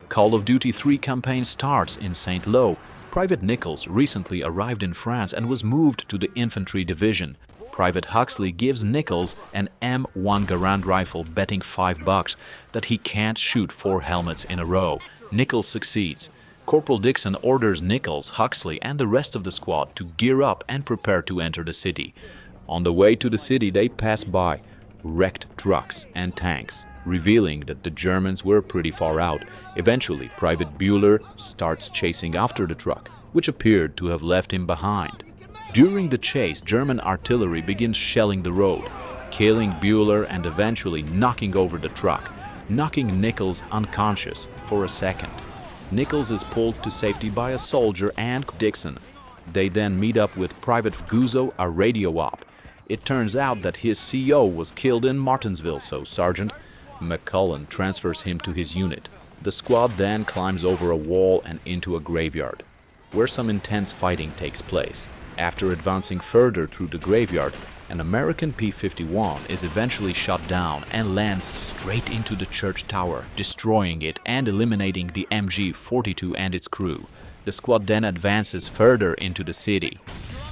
Call of Duty 3 campaign starts in Saint-Lô. Private Nichols recently arrived in France and was moved to the Infantry Division. Private Huxley gives Nichols an M1 Garand rifle, betting $5 that he can't shoot 4 helmets in a row. Nichols succeeds. Corporal Dixon orders Nichols, Huxley and the rest of the squad to gear up and prepare to enter the city. On the way to the city they pass by wrecked trucks and tanks, revealing that the Germans were pretty far out. Eventually, Private Bueller starts chasing after the truck, which appeared to have left him behind. During the chase, German artillery begins shelling the road, killing Bueller and eventually knocking over the truck, knocking Nichols unconscious for a second. Nichols is pulled to safety by a soldier and Dixon. They then meet up with Private Guzzo, a radio op. It turns out that his CO was killed in Martinsville, so Sergeant McCullen transfers him to his unit. The squad then climbs over a wall and into a graveyard, where some intense fighting takes place. After advancing further through the graveyard, an American P-51 is eventually shot down and lands straight into the church tower, destroying it and eliminating the MG-42 and its crew. The squad then advances further into the city.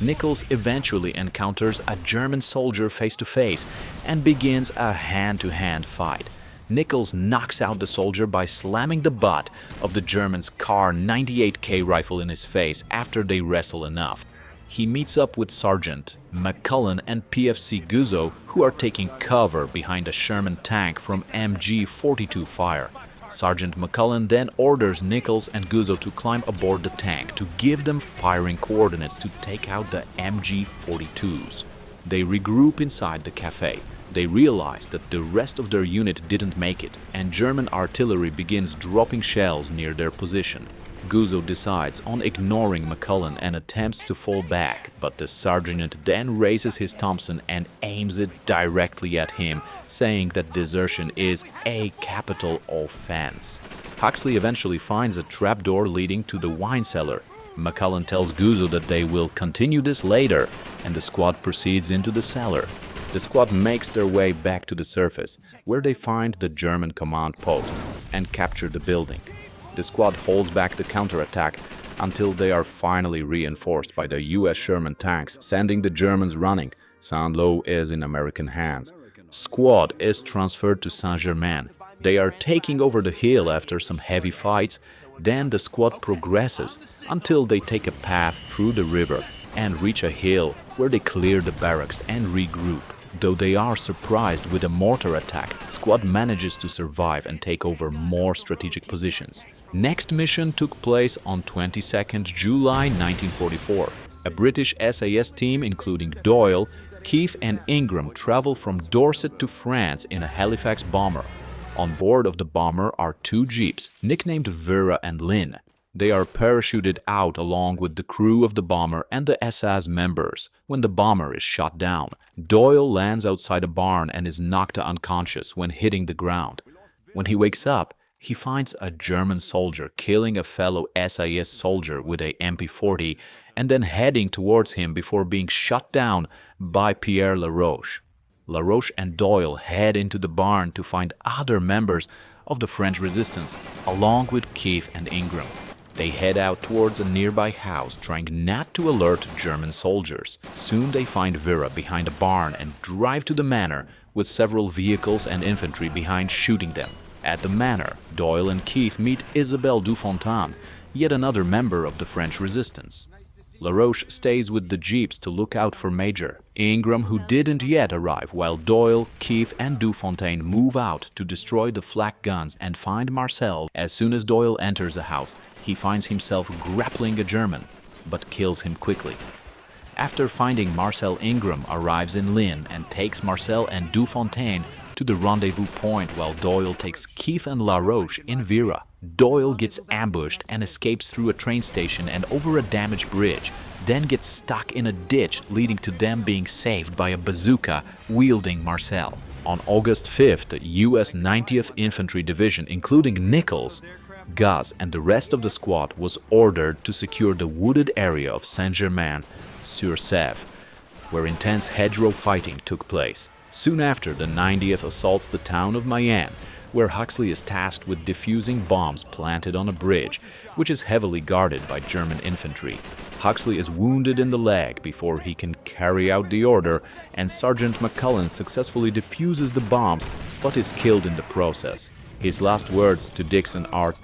Nichols eventually encounters a German soldier face-to-face and begins a hand-to-hand fight. Nichols knocks out the soldier by slamming the butt of the German's Kar 98K rifle in his face after they wrestle enough. He meets up with Sergeant McCullen and PFC Guzzo, who are taking cover behind a Sherman tank from MG-42 fire. Sergeant McCullen then orders Nichols and Guzzo to climb aboard the tank to give them firing coordinates to take out the MG-42s. They regroup inside the cafe. They realize that the rest of their unit didn't make it, and German artillery begins dropping shells near their position. Guzzo decides on ignoring McCullen and attempts to fall back, but the sergeant then raises his Thompson and aims it directly at him, saying that desertion is a capital offense. Huxley eventually finds a trapdoor leading to the wine cellar. McCullen tells Guzzo that they will continue this later, and the squad proceeds into the cellar. The squad makes their way back to the surface, where they find the German command post and capture the building. The squad holds back the counterattack until they are finally reinforced by the US Sherman tanks, sending the Germans running. Saint-Lô is in American hands. Squad is transferred to Saint-Germain. They are taking over the hill after some heavy fights. Then the squad progresses until they take a path through the river and reach a hill where they clear the barracks and regroup. Though they are surprised with a mortar attack, squad manages to survive and take over more strategic positions. Next mission took place on 22nd July 1944. A British SAS team including Doyle, Keefe and Ingram travel from Dorset to France in a Halifax bomber. On board of the bomber are 2 jeeps, nicknamed Vera and Lynn. They are parachuted out along with the crew of the bomber and the SAS members when the bomber is shot down. Doyle lands outside a barn and is knocked unconscious when hitting the ground. When he wakes up, he finds a German soldier killing a fellow SAS soldier with a MP40 and then heading towards him before being shot down by Pierre LaRoche. LaRoche and Doyle head into the barn to find other members of the French resistance, along with Keefe and Ingram. They head out towards a nearby house, trying not to alert German soldiers. Soon they find Vera behind a barn and drive to the manor, with several vehicles and infantry behind shooting them. At the manor, Doyle and Keefe meet Isabelle DuFontaine, yet another member of the French resistance. LaRoche stays with the jeeps to look out for Major Ingram, who didn't yet arrive, while Doyle, Keefe and DuFontaine move out to destroy the flak guns and find Marcel. As soon as Doyle enters the house, he finds himself grappling a German, but kills him quickly. After finding Marcel, Ingram arrives in Lynn and takes Marcel and DuFontaine to the rendezvous point, while Doyle takes Keefe and LaRoche in Vera. Doyle gets ambushed and escapes through a train station and over a damaged bridge, then gets stuck in a ditch, leading to them being saved by a bazooka wielding Marcel. On August 5th, the US 90th Infantry Division, including Nichols, Gus and the rest of the squad, was ordered to secure the wooded area of Saint-Germain-sur-Sèves, where intense hedgerow fighting took place. Soon after, the 90th assaults the town of Mayenne. where Huxley is tasked with defusing bombs planted on a bridge, which is heavily guarded by German infantry. Huxley is wounded in the leg before he can carry out the order, and Sergeant McCullin successfully defuses the bombs, but is killed in the process. His last words to Dixon are,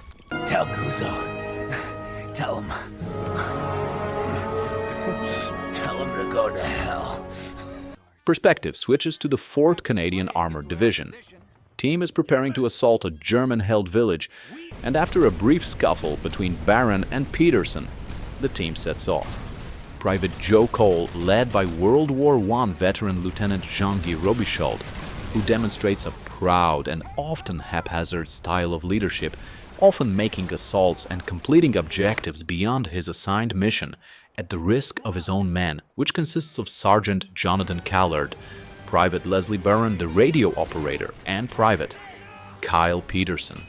"Tell Guzzo. Tell him to go to hell." Perspective switches to the 4th Canadian Armored Division. Team is preparing to assault a German-held village, and after a brief scuffle between Baron and Peterson, the team sets off. Private Joe Cole, led by World War I veteran Lieutenant Jean-Guy Robichaud, who demonstrates a proud and often haphazard style of leadership, often making assaults and completing objectives beyond his assigned mission, at the risk of his own men, which consists of Sergeant Jonathan Callard, Private Leslie Barron, the radio operator, and Private Kyle Peterson.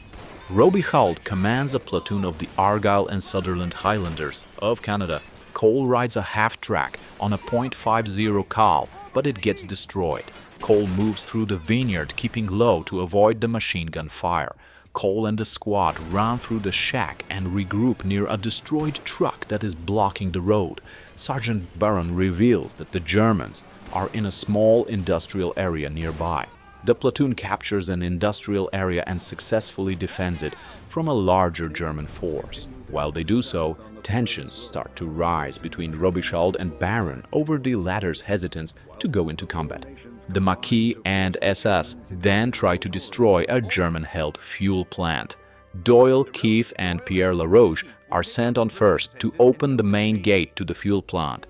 Robichaud commands a platoon of the Argyll and Sutherland Highlanders of Canada. Cole rides a half-track on a .50 Cal, but it gets destroyed. Cole moves through the vineyard, keeping low to avoid the machine gun fire. Cole and the squad run through the shack and regroup near a destroyed truck that is blocking the road. Sergeant Barron reveals that the Germans are in a small industrial area nearby. The platoon captures an industrial area and successfully defends it from a larger German force. While they do so, tensions start to rise between Robichaud and Barron over the latter's hesitance to go into combat. The Maquis and SS then try to destroy a German-held fuel plant. Doyle, Keith, and Pierre LaRoche are sent on first to open the main gate to the fuel plant.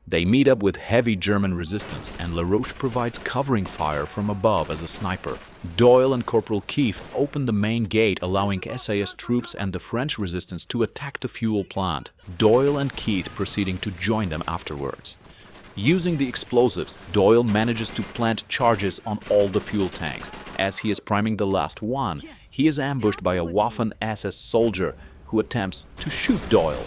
They meet up with heavy German resistance, and LaRoche provides covering fire from above as a sniper. Doyle and Corporal Keith open the main gate, allowing SAS troops and the French resistance to attack the fuel plant, Doyle and Keith proceeding to join them afterwards. Using the explosives, Doyle manages to plant charges on all the fuel tanks. As he is priming the last one, he is ambushed by a Waffen-SS soldier who attempts to shoot Doyle.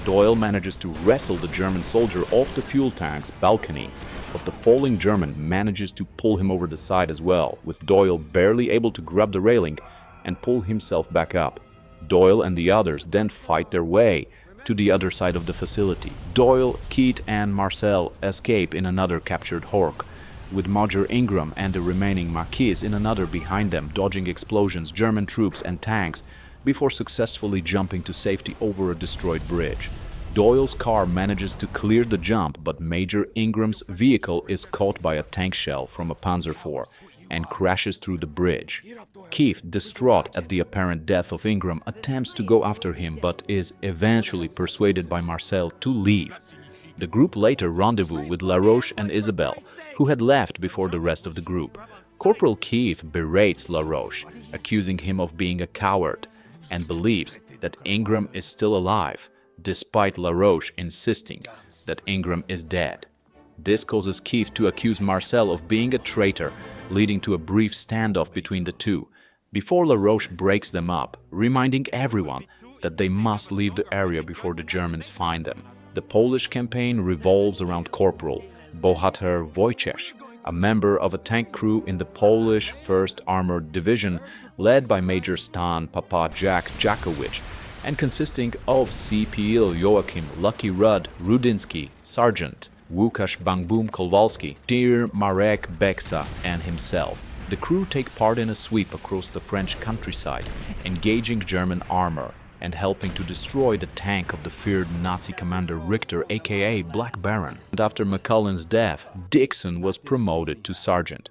Doyle manages to wrestle the German soldier off the fuel tank's balcony, but the falling German manages to pull him over the side as well, with Doyle barely able to grab the railing and pull himself back up. Doyle and the others then fight their way to the other side of the facility. Doyle, Keith, and Marcel escape in another captured Hork, with Major Ingram and the remaining Maquis in another behind them, dodging explosions, German troops, and tanks, before successfully jumping to safety over a destroyed bridge. Doyle's car manages to clear the jump, but Major Ingram's vehicle is caught by a tank shell from a Panzer IV and crashes through the bridge. Keith, distraught at the apparent death of Ingram, attempts to go after him, but is eventually persuaded by Marcel to leave. The group later rendezvous with LaRoche and Isabelle, who had left before the rest of the group. Corporal Keith berates LaRoche, accusing him of being a coward, and believes that Ingram is still alive, despite LaRoche insisting that Ingram is dead. This causes Keith to accuse Marcel of being a traitor, leading to a brief standoff between the two, before LaRoche breaks them up, reminding everyone that they must leave the area before the Germans find them. The Polish campaign revolves around Corporal Bohater Wojciech, a member of a tank crew in the Polish 1st Armored Division, led by Major Stan Papa Jack Jakowicz, and consisting of CPL Joachim Lucky Rudd Rudinsky, Sergeant Łukasz Bang-Boom Kowalski, Tir Marek Beksa, and himself. The crew take part in a sweep across the French countryside, engaging German armor and helping to destroy the tank of the feared Nazi commander Richter, aka Black Baron. And after McCullin's death, Dixon was promoted to sergeant.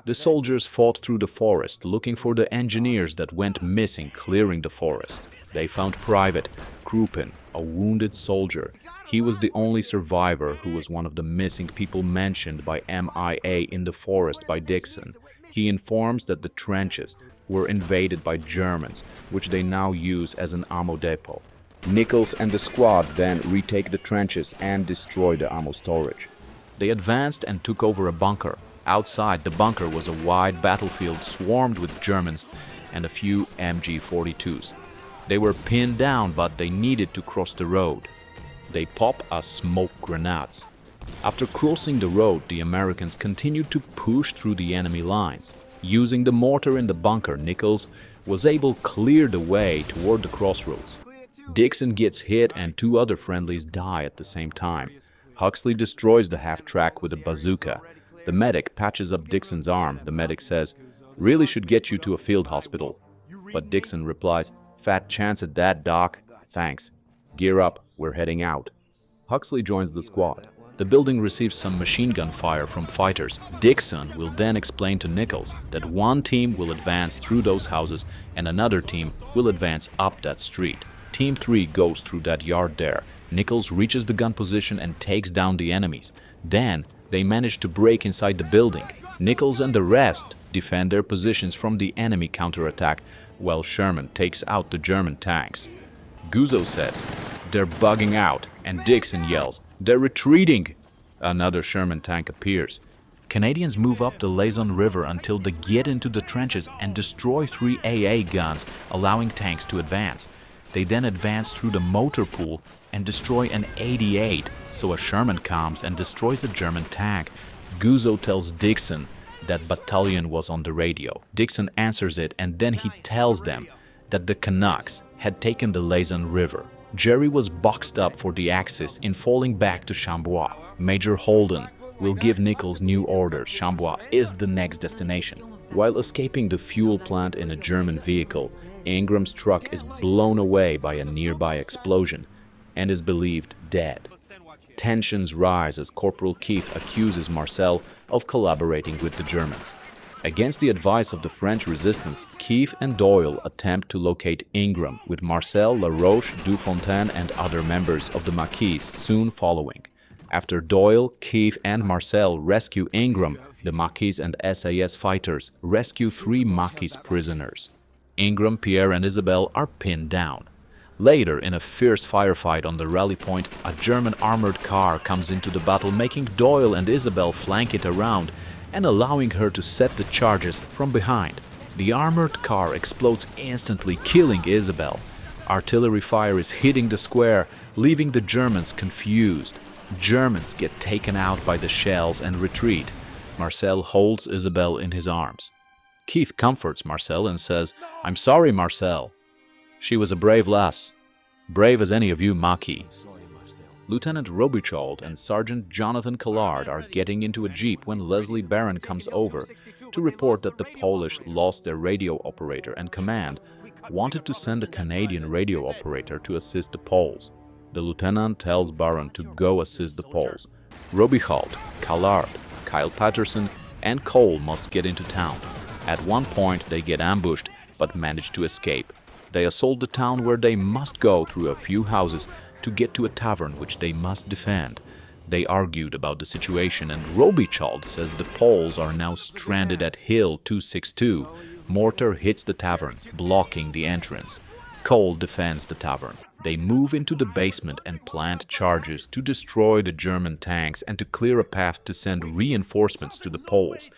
The soldiers fought through the forest, looking for the engineers that went missing clearing the forest. They found Private Krupin, a wounded soldier. He was the only survivor who was one of the missing people mentioned by MIA in the forest by Dixon. He informs that the trenches were invaded by Germans, which they now use as an ammo depot. Nichols and the squad then retake the trenches and destroy the ammo storage. They advanced and took over a bunker. Outside the bunker was a wide battlefield swarmed with Germans and a few MG-42s. They were pinned down, but they needed to cross the road. They pop as smoke grenades. After crossing the road, the Americans continued to push through the enemy lines. Using the mortar in the bunker, Nichols was able to clear the way toward the crossroads. Dixon gets hit and 2 other friendlies die at the same time. Huxley destroys the half-track with a bazooka. The medic patches up Dixon's arm. The medic says, "Really should get you to a field hospital." But Dixon replies, "Fat chance at that, Doc. Thanks. Gear up, we're heading out." Huxley joins the squad. The building receives some machine gun fire from fighters. Dixon will then explain to Nichols that one team will advance through those houses and another team will advance up that street. Team 3 goes through that yard there. Nichols reaches the gun position and takes down the enemies. Then they manage to break inside the building. Nichols and the rest defend their positions from the enemy counterattack while Sherman takes out the German tanks. Guzzo says, "They're bugging out," and Dixon yells, "They're retreating!" Another Sherman tank appears. Canadians move up the Laison River until they get into the trenches and destroy 3 AA guns, allowing tanks to advance. They then advance through the motor pool and destroy an 88, so a Sherman comes and destroys a German tank. Guzzo tells Dixon that battalion was on the radio. Dixon answers it and then he tells them that the Canucks had taken the Laison River. Jerry was boxed up for the Axis in falling back to Chambois. Major Holden will give Nichols new orders. Chambois is the next destination. While escaping the fuel plant in a German vehicle, Ingram's truck is blown away by a nearby explosion and is believed dead. Tensions rise as Corporal Keith accuses Marcel of collaborating with the Germans. Against the advice of the French resistance, Keith and Doyle attempt to locate Ingram, with Marcel, LaRoche, DuFontaine and other members of the Maquis soon following. After Doyle, Keith and Marcel rescue Ingram, the Maquis and SAS fighters rescue 3 Maquis prisoners. Ingram, Pierre and Isabelle are pinned down. Later, in a fierce firefight on the rally point, a German armored car comes into the battle, making Doyle and Isabelle flank it around and allowing her to set the charges from behind. The armored car explodes instantly, killing Isabelle. Artillery fire is hitting the square, leaving the Germans confused. Germans get taken out by the shells and retreat. Marcel holds Isabelle in his arms. Keith comforts Marcel and says, "I'm sorry, Marcel. She was a brave lass. Brave as any of you Maquis." Lieutenant Robichaud and Sergeant Jonathan Collard are getting into a jeep when Leslie Barron comes over to report that the Polish lost their radio operator and command wanted to send a Canadian radio operator to assist the Poles. The lieutenant tells Barron to go assist the Poles. Robichaud, Collard, Kyle Patterson and Cole must get into town. At one point they get ambushed but manage to escape. They assault the town where they must go through a few houses to get to a tavern which they must defend. They argued about the situation and Robichaud says the Poles are now stranded at Hill 262. Mortar hits the tavern, blocking the entrance. Cole defends the tavern. They move into the basement and plant charges to destroy the German tanks and to clear a path to send reinforcements to the Poles.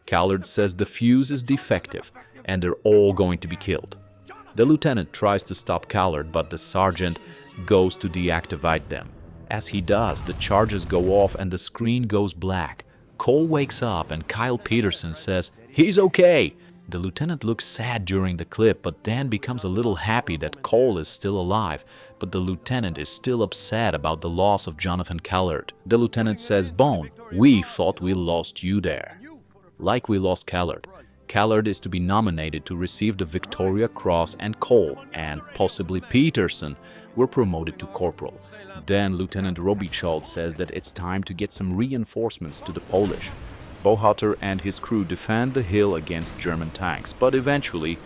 Callard says the fuse is defective and they're all going to be killed. The lieutenant tries to stop Callard, but the sergeant goes to deactivate them. As he does, the charges go off and the screen goes black. Cole wakes up and Kyle Peterson says, "He's okay." The lieutenant looks sad during the clip, but then becomes a little happy that Cole is still alive. But the lieutenant is still upset about the loss of Jonathan Callard. The lieutenant says, "Bone, we thought we lost you there." Like we lost Callard. Callard is to be nominated to receive the Victoria Cross and Cole and possibly Peterson were promoted to corporal. Then Lieutenant Robichaud says that it's time to get some reinforcements to the Polish. Bohater and his crew defend the hill against German tanks, but eventually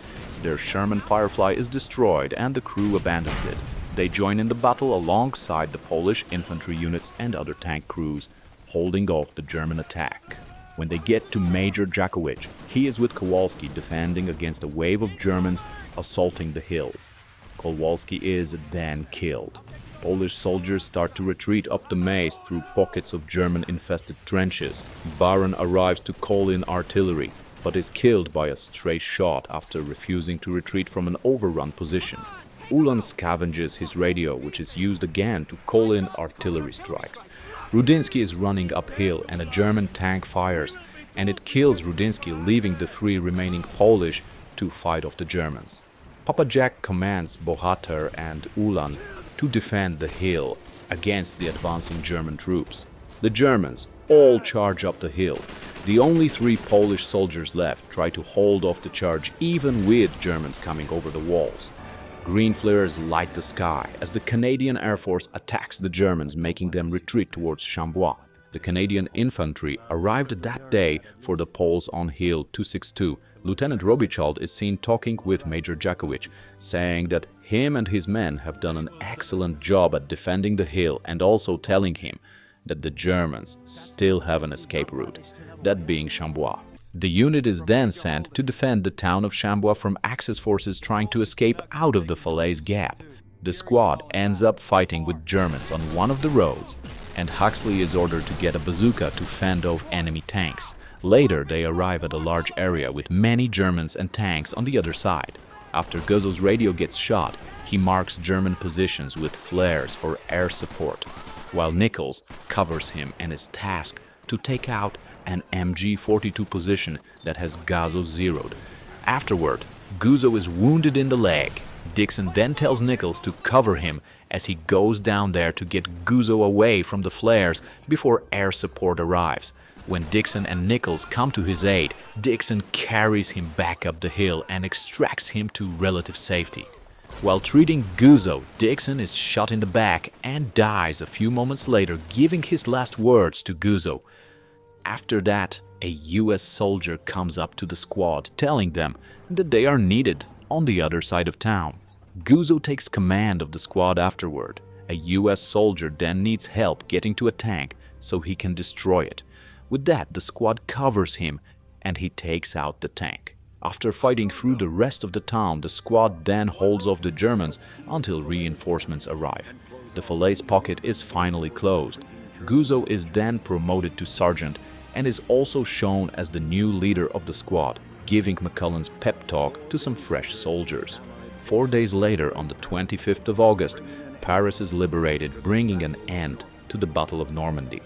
their Sherman Firefly is destroyed and the crew abandons it. They join in the battle alongside the Polish infantry units and other tank crews, holding off the German attack. When they get to Major Jakowicz, he is with Kowalski defending against a wave of Germans assaulting the hill. Kowalski is then killed. Polish soldiers start to retreat up the maze through pockets of German-infested trenches. Baron arrives to call in artillery, but is killed by a stray shot after refusing to retreat from an overrun position. Ulan scavenges his radio, which is used again to call in artillery strikes. Rudinsky is running uphill and a German tank fires and it kills Rudinsky, leaving the 3 remaining Polish to fight off the Germans. Papa Jack commands Bohater and Ulan to defend the hill against the advancing German troops. The Germans all charge up the hill. The only 3 Polish soldiers left try to hold off the charge, even with Germans coming over the walls. Green flares light the sky as the Canadian Air Force attacks the Germans, making them retreat towards Chambois. The Canadian infantry arrived that day for the Poles on Hill 262. Lieutenant Robichaud is seen talking with Major Jakowicz, saying that him and his men have done an excellent job at defending the hill, and also telling him that the Germans still have an escape route, that being Chambois. The unit is then sent to defend the town of Chambois from Axis forces trying to escape out of the Falaise Gap. The squad ends up fighting with Germans on one of the roads, and Huxley is ordered to get a bazooka to fend off enemy tanks. Later, they arrive at a large area with many Germans and tanks on the other side. After Gozo's radio gets shot, he marks German positions with flares for air support, while Nichols covers him and is tasked to take out an MG-42 position that has Gozo zeroed. Afterward, Gozo is wounded in the leg. Dixon then tells Nichols to cover him as he goes down there to get Gozo away from the flares before air support arrives. When Dixon and Nichols come to his aid, Dixon carries him back up the hill and extracts him to relative safety. While treating Gozo, Dixon is shot in the back and dies a few moments later, giving his last words to Gozo. After that, a US soldier comes up to the squad, telling them that they are needed on the other side of town. Gozo takes command of the squad afterward. A US soldier then needs help getting to a tank so he can destroy it. With that, the squad covers him and he takes out the tank. After fighting through the rest of the town, the squad then holds off the Germans until reinforcements arrive. The Falaise Pocket is finally closed. Gozo is then promoted to sergeant and is also shown as the new leader of the squad, giving McCullen's pep talk to some fresh soldiers. 4 days later, on the 25th of August, Paris is liberated, bringing an end to the Battle of Normandy.